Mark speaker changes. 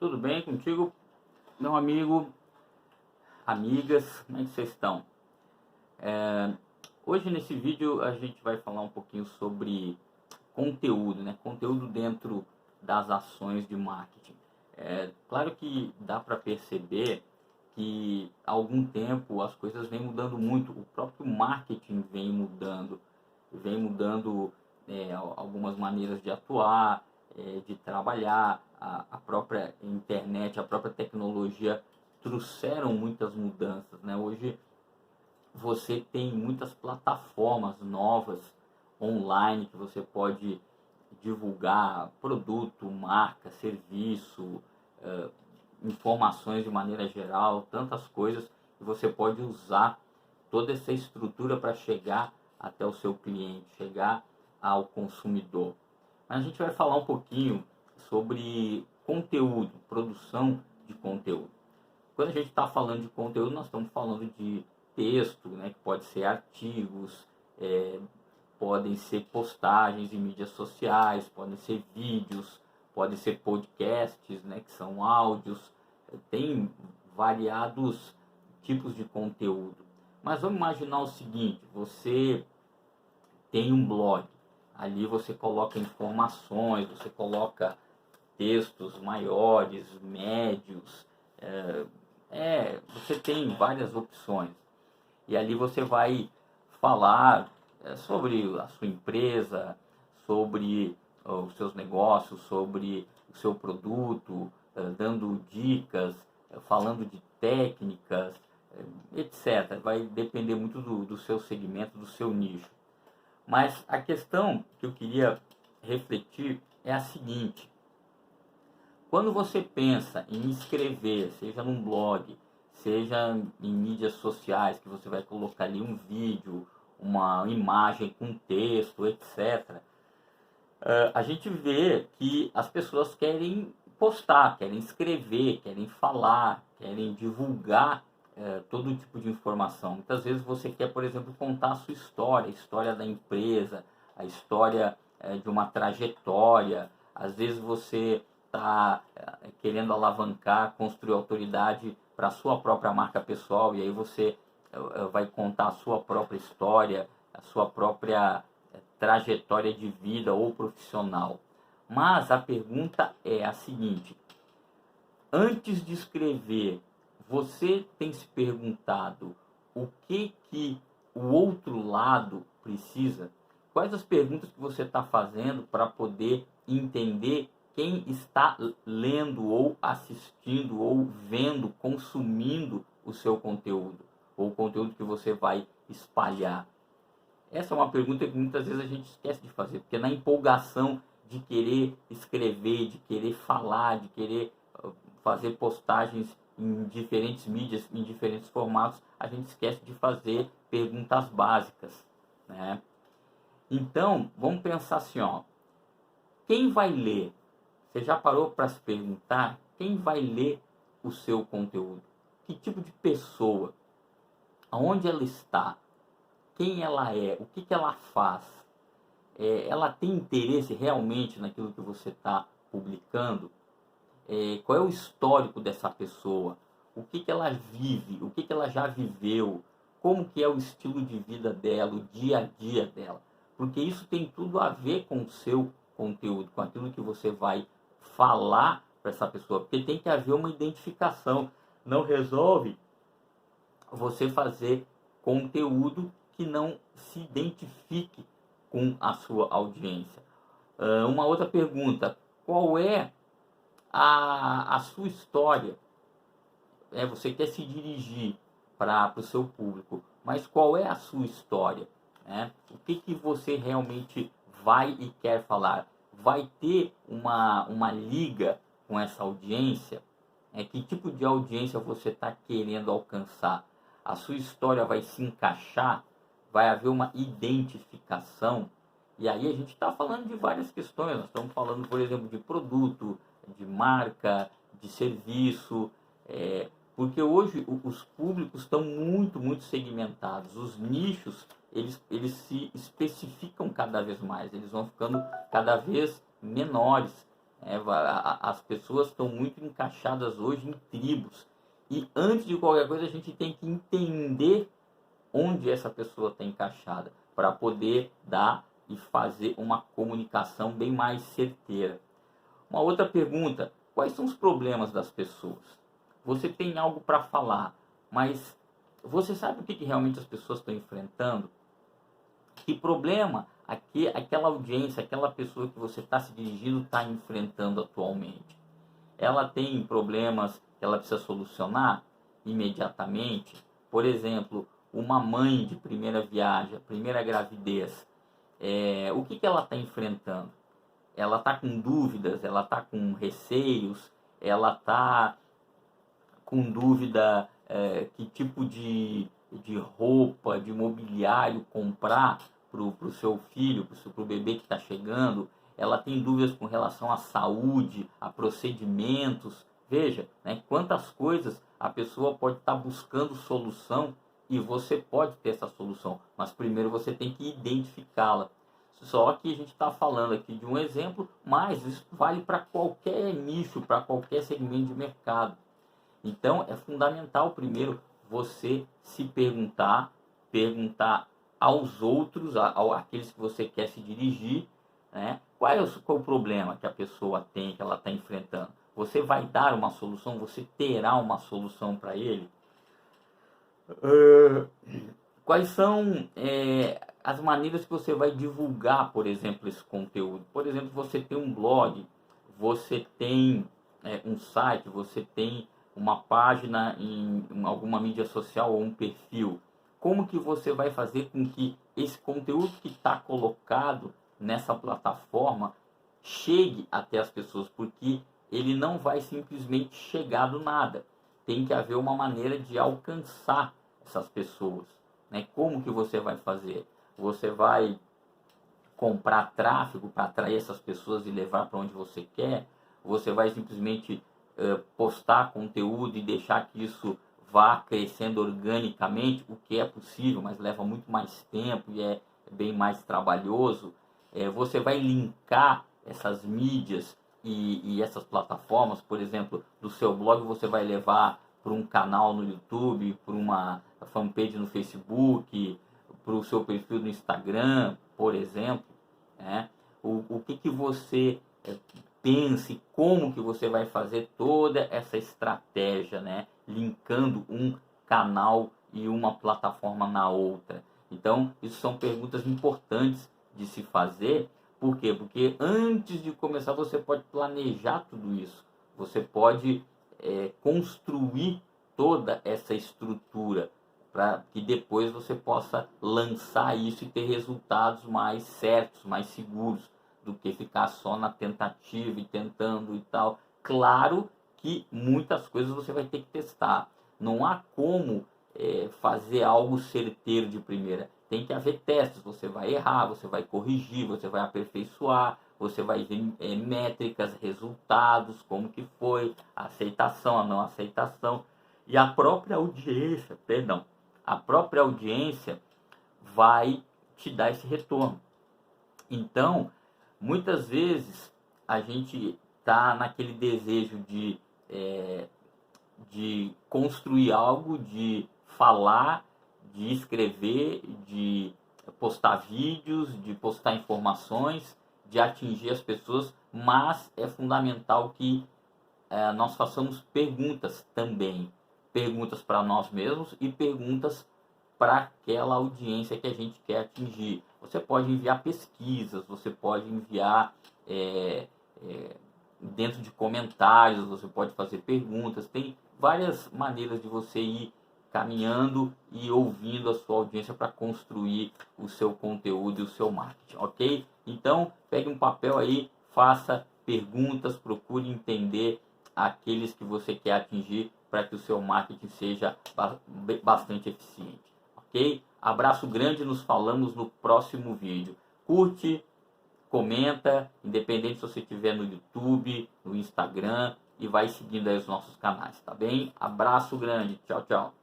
Speaker 1: Tudo bem contigo, meu amigo, amigas, como é que vocês estão? Hoje nesse vídeo a gente vai falar um pouquinho sobre conteúdo, né? Conteúdo dentro das ações de marketing. Claro que dá para perceber que há algum tempo as coisas vêm mudando muito, o próprio marketing vem mudando algumas maneiras de atuar, de trabalhar, a própria internet, a própria tecnologia trouxeram muitas mudanças, né? Hoje você tem muitas plataformas novas online que você pode divulgar produto, marca, serviço, informações de maneira geral, tantas coisas que você pode usar toda essa estrutura para chegar até o seu cliente, chegar ao consumidor. Mas a gente vai falar um pouquinho sobre conteúdo, produção de conteúdo. Quando a gente está falando de conteúdo, nós estamos falando de texto, né, que pode ser artigos, podem ser postagens em mídias sociais, podem ser vídeos, podem ser podcasts, né, que são áudios, tem variados tipos de conteúdo. Mas vamos imaginar o seguinte, você tem um blog, ali você coloca informações, você coloca textos maiores, médios, você tem várias opções. E ali você vai falar sobre a sua empresa, sobre os seus negócios, sobre o seu produto, dando dicas, falando de técnicas, etc. Vai depender muito do seu segmento, do seu nicho. Mas a questão que eu queria refletir é a seguinte: quando você pensa em escrever, seja num blog, seja em mídias sociais, que você vai colocar ali um vídeo, uma imagem com texto, etc., a gente vê que as pessoas querem postar, querem escrever, querem falar, querem divulgar todo tipo de informação. Muitas vezes você quer, por exemplo, contar a sua história, a história da empresa, a história de uma trajetória. Às vezes você está querendo alavancar, construir autoridade para a sua própria marca pessoal, e aí você vai contar a sua própria história, a sua própria trajetória de vida ou profissional. Mas a pergunta é a seguinte: antes de escrever, você tem se perguntado o que o outro lado precisa? Quais as perguntas que você está fazendo para poder entender quem está lendo ou assistindo ou vendo, consumindo o seu conteúdo, ou o conteúdo que você vai espalhar? Essa é uma pergunta que muitas vezes a gente esquece de fazer, porque na empolgação de querer escrever, de querer falar, de querer fazer postagens em diferentes mídias, em diferentes formatos, a gente esquece de fazer perguntas básicas, né? Então, vamos pensar assim, ó, quem vai ler? Você já parou para se perguntar quem vai ler o seu conteúdo? Que tipo de pessoa? Aonde ela está? Quem ela é? O que ela faz? Ela tem interesse realmente naquilo que você está publicando? Qual é o histórico dessa pessoa? O que ela vive? O que ela já viveu? Como que é o estilo de vida dela, o dia a dia dela? Porque isso tem tudo a ver com o seu conteúdo, com aquilo que você vai falar para essa pessoa, porque tem que haver uma identificação. Não resolve você fazer conteúdo que não se identifique com a sua audiência. Uma outra pergunta: qual é a sua história? Você quer se dirigir para o seu público, mas qual é a sua história? O que você realmente vai e quer falar? Vai ter uma liga com essa audiência? Que tipo de audiência você está querendo alcançar? A sua história vai se encaixar? Vai haver uma identificação? E aí a gente está falando de várias questões. Nós estamos falando, por exemplo, de produto, de marca, de serviço, porque hoje os públicos estão muito segmentados. Os nichos, eles se especificam cada vez mais, eles vão ficando cada vez menores. As pessoas estão muito encaixadas hoje em tribos. E antes de qualquer coisa, a gente tem que entender onde essa pessoa está encaixada, para poder dar e fazer uma comunicação bem mais certeira. Uma outra pergunta: quais são os problemas das pessoas? Você tem algo para falar, mas você sabe o que realmente as pessoas estão enfrentando? Que problema aquela audiência, aquela pessoa que você está se dirigindo está enfrentando atualmente? Ela tem problemas que ela precisa solucionar imediatamente? Por exemplo, uma mãe de primeira viagem, primeira gravidez, o que ela está enfrentando? Ela está com dúvidas, ela está com receios, ela está com dúvida que tipo de roupa, de mobiliário comprar para o seu filho, para o bebê que está chegando. Ela tem dúvidas com relação à saúde, a procedimentos. Veja, né, quantas coisas a pessoa pode estar buscando solução e você pode ter essa solução, mas primeiro você tem que identificá-la. Só que a gente está falando aqui de um exemplo, mas isso vale para qualquer nicho, para qualquer segmento de mercado. Então é fundamental primeiro você se perguntar aos outros, àqueles que você quer se dirigir, né? Qual é o problema que a pessoa tem, que ela está enfrentando? Você vai dar uma solução, você terá uma solução para ele? Quais são as maneiras que você vai divulgar, por exemplo, esse conteúdo? Por exemplo, você tem um blog, você tem um site, você tem uma página em alguma mídia social ou um perfil. Como que você vai fazer com que esse conteúdo que está colocado nessa plataforma chegue até as pessoas? Porque ele não vai simplesmente chegar do nada. Tem que haver uma maneira de alcançar essas pessoas, né? Como que você vai fazer? Você vai comprar tráfego para atrair essas pessoas e levar para onde você quer? Você vai simplesmente postar conteúdo e deixar que isso vá crescendo organicamente, o que é possível, mas leva muito mais tempo e é bem mais trabalhoso? Você vai linkar essas mídias e essas plataformas, por exemplo, do seu blog você vai levar para um canal no YouTube, para uma fanpage no Facebook, para o seu perfil no Instagram, por exemplo, né? O que você pense, como que você vai fazer toda essa estratégia, né? Linkando um canal e uma plataforma na outra. Então, isso são perguntas importantes de se fazer. Por quê? Porque antes de começar você pode planejar tudo isso. Você pode construir toda essa estrutura para que depois você possa lançar isso e ter resultados mais certos, mais seguros, do que ficar só na tentativa e tentando e tal. Claro que muitas coisas você vai ter que testar. Não há como fazer algo certeiro de primeira. Tem que haver testes. Você vai errar, você vai corrigir, você vai aperfeiçoar, você vai ver métricas, resultados, como que foi, a aceitação, a não aceitação. E a própria audiência, vai te dar esse retorno. Então, muitas vezes a gente está naquele desejo de construir algo, de falar, de escrever, de postar vídeos, de postar informações, de atingir as pessoas, mas é fundamental que nós façamos perguntas também. Perguntas para nós mesmos e perguntas para aquela audiência que a gente quer atingir. Você pode enviar pesquisas, você pode enviar dentro de comentários, você pode fazer perguntas. Tem várias maneiras de você ir caminhando e ouvindo a sua audiência para construir o seu conteúdo e o seu marketing, ok? Então, pegue um papel aí, faça perguntas, procure entender aqueles que você quer atingir para que o seu marketing seja bastante eficiente, ok? Abraço grande, nos falamos no próximo vídeo. Curte, comenta, independente se você estiver no YouTube, no Instagram, e vai seguindo aí os nossos canais, tá bem? Abraço grande, tchau, tchau.